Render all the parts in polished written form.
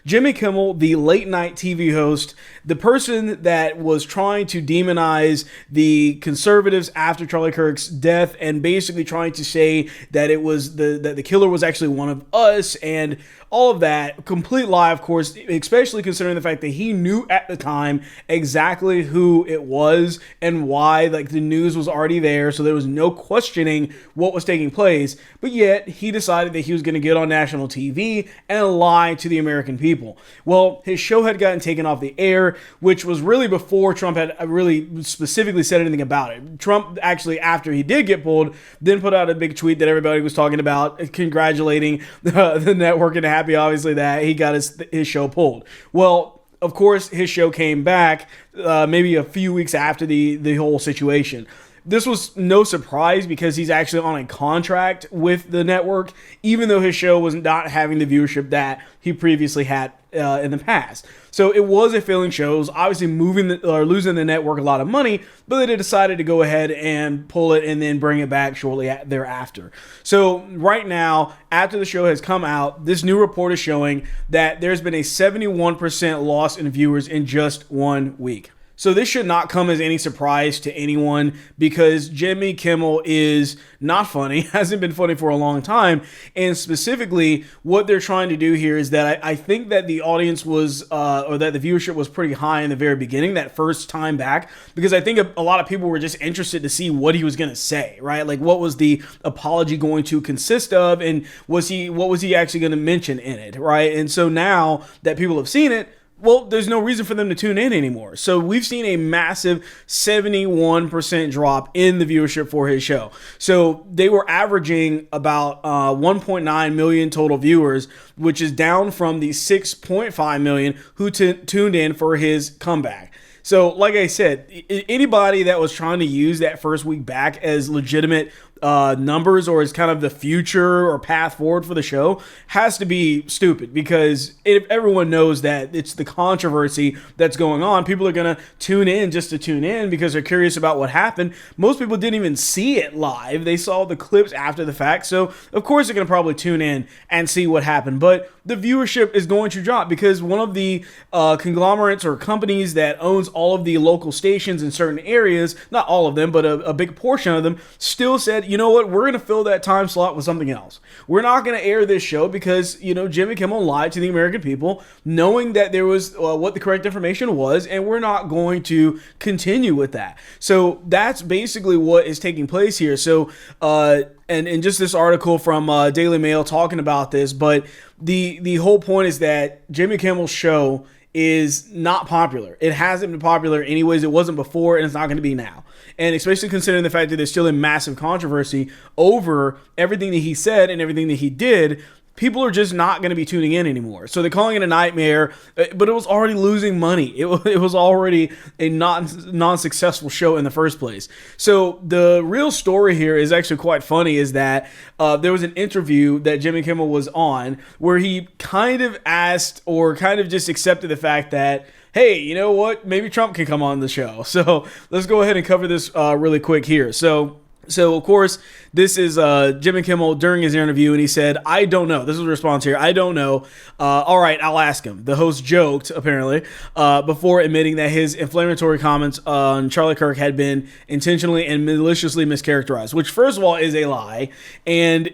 Jimmy Kimmel, the late night TV host, the person that was trying to demonize the conservatives after Charlie Kirk's death and basically trying to say that it was that the killer was actually one of us and all of that, complete lie, of course, especially considering the fact that he knew at the time exactly who it was and why. Like, the news was already there, so there was no questioning what was taking place. But yet, he decided that he was going to get on national TV and lie to the American people. Well, his show had gotten taken off the air, which was really before Trump had really specifically said anything about it. Trump actually, after he did get pulled, then put out a big tweet that everybody was talking about, congratulating the network and happy, obviously, that he got his show pulled. Well, of course, his show came back maybe a few weeks after the whole situation. This was no surprise because he's actually on a contract with the network, even though his show was not having the viewership that he previously had in the past. So it was a failing show. It was obviously losing the network a lot of money, but they decided to go ahead and pull it and then bring it back shortly thereafter. So right now, after the show has come out, this new report is showing that there's been a 71% loss in viewers in just 1 week. So this should not come as any surprise to anyone because Jimmy Kimmel is not funny, hasn't been funny for a long time. And specifically, what they're trying to do here is that I think that the audience was, or that the viewership was pretty high in the very beginning, that first time back, because I think a lot of people were just interested to see what he was going to say, right? Like, what was the apology going to consist of? And what was he actually going to mention in it, right? And so now that people have seen it, well, there's no reason for them to tune in anymore. So we've seen a massive 71% drop in the viewership for his show. So they were averaging about 1.9 million total viewers, which is down from the 6.5 million who tuned in for his comeback. So like I said, anybody that was trying to use that first week back as legitimate numbers or as kind of the future or path forward for the show has to be stupid, because if everyone knows that it's the controversy that's going on, people are going to tune in just to tune in because they're curious about what happened. Most people didn't even see it live. They saw the clips after the fact. So of course they're going to probably tune in and see what happened. But the viewership is going to drop because one of the conglomerates or companies that owns all of the local stations in certain areas, not all of them, but a big portion of them, still said, you know what, we're going to fill that time slot with something else. We're not going to air this show because, you know, Jimmy Kimmel lied to the American people, knowing that there was what the correct information was, and we're not going to continue with that. So that's basically what is taking place here. So, and just this article from Daily Mail talking about this, but the whole point is that Jimmy Kimmel's show is not popular. It hasn't been popular anyways. It wasn't before, and it's not going to be now. And especially considering the fact that there's still a massive controversy over everything that he said and everything that he did, people are just not going to be tuning in anymore. So they're calling it a nightmare, but it was already losing money. It was already a non-successful show in the first place. So the real story here is actually quite funny, is that there was an interview that Jimmy Kimmel was on where he kind of asked, or kind of just accepted the fact that, hey, you know what, maybe Trump can come on the show. So let's go ahead and cover this really quick here. So of course, this is Jimmy Kimmel during his interview, and he said, I don't know. This is a response here. I don't know. All right, I'll ask him. The host joked, apparently, before admitting that his inflammatory comments on Charlie Kirk had been intentionally and maliciously mischaracterized, which, first of all, is a lie. And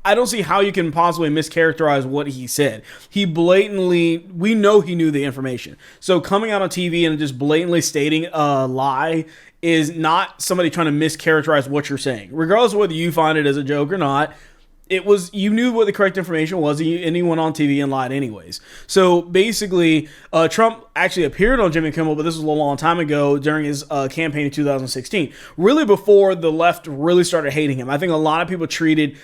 I don't see how you can possibly mischaracterize what he said. He blatantly, we know he knew the information. So coming out on TV and just blatantly stating a lie is not somebody trying to mischaracterize what you're saying. Regardless of whether you find it as a joke or not, it was, you knew what the correct information was, and he went on TV and lied anyways. So basically, Trump actually appeared on Jimmy Kimmel, but this was a long time ago during his campaign in 2016, really before the left really started hating him. I think a lot of people treated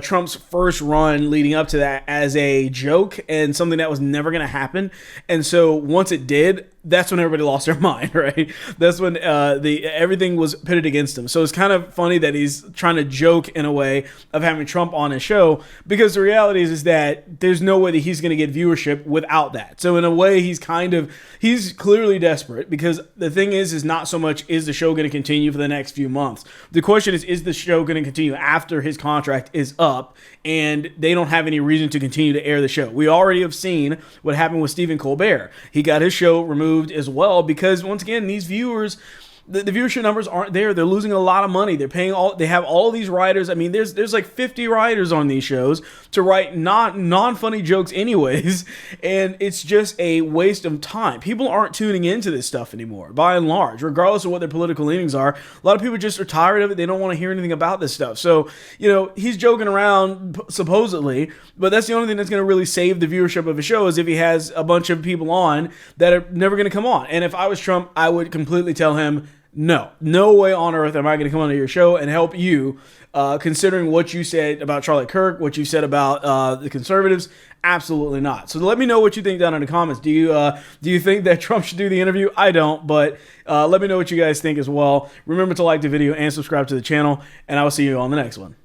Trump's first run leading up to that as a joke and something that was never going to happen. And so once it did, that's when everybody lost their mind, right? That's when everything was pitted against him. So it's kind of funny that he's trying to joke in a way of having Trump on on his show, because the reality is that there's no way that he's going to get viewership without that. So in a way, he's clearly desperate, because the thing is not so much is the show going to continue for the next few months. The question is the show going to continue after his contract is up and they don't have any reason to continue to air the show? We already have seen what happened with Stephen Colbert. He got his show removed as well because, once again, these viewers, the viewership numbers aren't there. They're losing a lot of money. They have all these writers. I mean, there's like 50 writers on these shows to write non-funny jokes anyways, and it's just a waste of time. People aren't tuning into this stuff anymore, by and large, regardless of what their political leanings are. A lot of people just are tired of it. They don't want to hear anything about this stuff. So, he's joking around, supposedly, but that's the only thing that's going to really save the viewership of a show, is if he has a bunch of people on that are never going to come on. And if I was Trump, I would completely tell him, no way on earth am I going to come onto your show and help you, considering what you said about Charlie Kirk, what you said about the conservatives. Absolutely not. So let me know what you think down in the comments. Do you think that Trump should do the interview? I don't, but let me know what you guys think as well. Remember to like the video and subscribe to the channel, and I will see you on the next one.